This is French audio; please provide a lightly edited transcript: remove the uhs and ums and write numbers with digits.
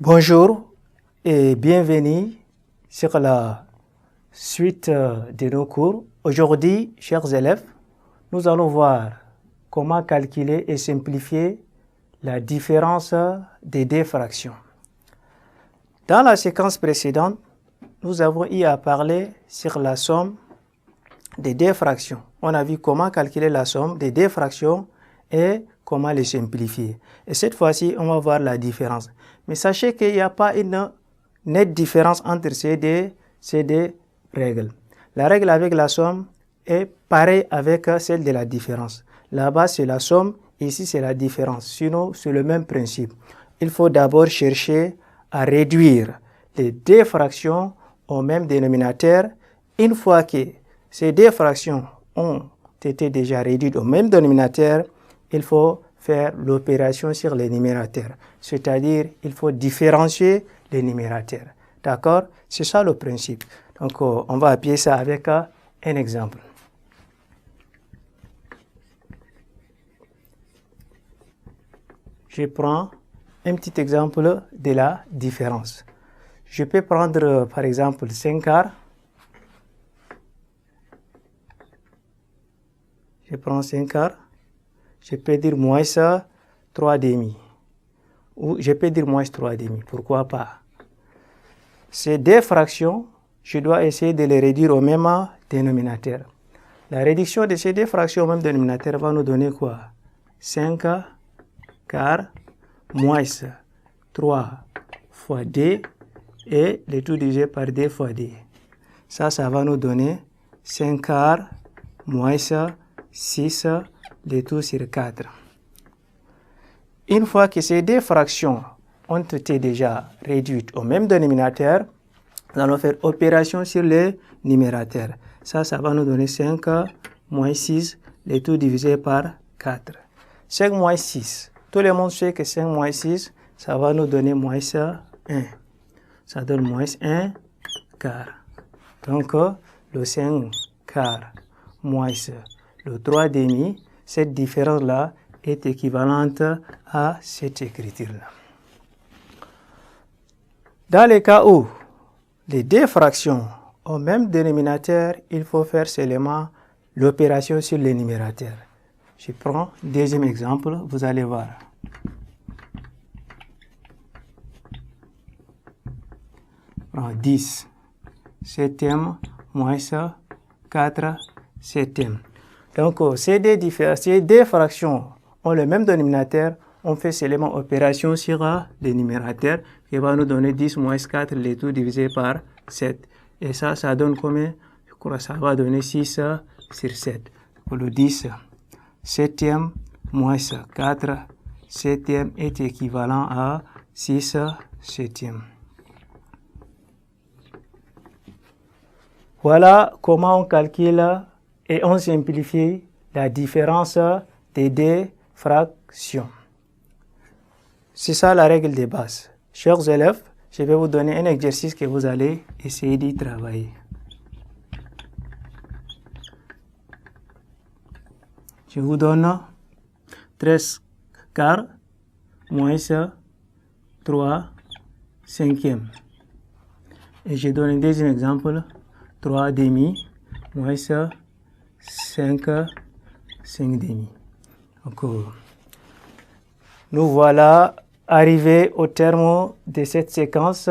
Bonjour et bienvenue sur la suite de nos cours. Aujourd'hui, chers élèves, nous allons voir comment calculer et simplifier la différence des deux fractions. Dans la séquence précédente, nous avons eu à parler sur la somme des deux fractions. On a vu comment calculer la somme des deux fractions et comment les simplifier. Et cette fois-ci, on va voir la différence. Mais sachez qu'il n'y a pas une nette différence entre ces deux règles. La règle avec la somme est pareille avec celle de la différence. Là-bas, c'est la somme, ici, c'est la différence. Sinon, c'est le même principe. Il faut d'abord chercher à réduire les deux fractions au même dénominateur. Une fois que ces deux fractions ont été déjà réduites au même dénominateur, il faut faire l'opération sur les numérateurs. C'est-à-dire, il faut différencier les numérateurs. D'accord? C'est ça le principe. Donc, on va appuyer ça avec un exemple. Je prends un petit exemple de la différence. Je peux prendre, par exemple, 5 quarts. Je prends 5 quarts. Je peux dire moins 3 demi. Ou je peux dire moins 3 demi. Pourquoi pas? Ces deux fractions, je dois essayer de les réduire au même dénominateur. La réduction de ces deux fractions au même dénominateur va nous donner quoi? 5 quarts moins 3 fois d et le tout divisé par d fois d. Ça va nous donner 5 quarts moins 6 le tout sur 4. Une fois que ces deux fractions ont été déjà réduites au même dénominateur, nous allons faire opération sur les numérateurs. Ça va nous donner 5 moins 6, le tout divisé par 4. 5 moins 6. Tout le monde sait que 5 moins 6, ça va nous donner moins 1. Ça donne moins 1 quart. Donc, le 5 quart moins le 3 demi, cette différence-là est équivalente à cette écriture-là. Dans le cas où les deux fractions ont même dénominateur, il faut faire seulement l'opération sur les numérateurs. Je prends un deuxième exemple, vous allez voir. Alors, 10 septième moins 4 septième. Donc, ces deux fractions ont le même dénominateur. On fait seulement opération sur les numérateurs qui va nous donner 10 moins 4, le tout divisé par 7. Et ça donne combien? Je crois que ça va donner 6 sur 7. Pour le 10 septième moins 4 septième est équivalent à 6 septième. Voilà comment on calcule et on simplifie la différence des deux fractions. C'est ça la règle de base. Chers élèves, je vais vous donner un exercice que vous allez essayer d'y travailler. Je vous donne 13 quarts moins 3 cinquièmes. Et je donne un deuxième exemple. 3 demi moins 5 demi. Donc, nous voilà arrivés au terme de cette séquence.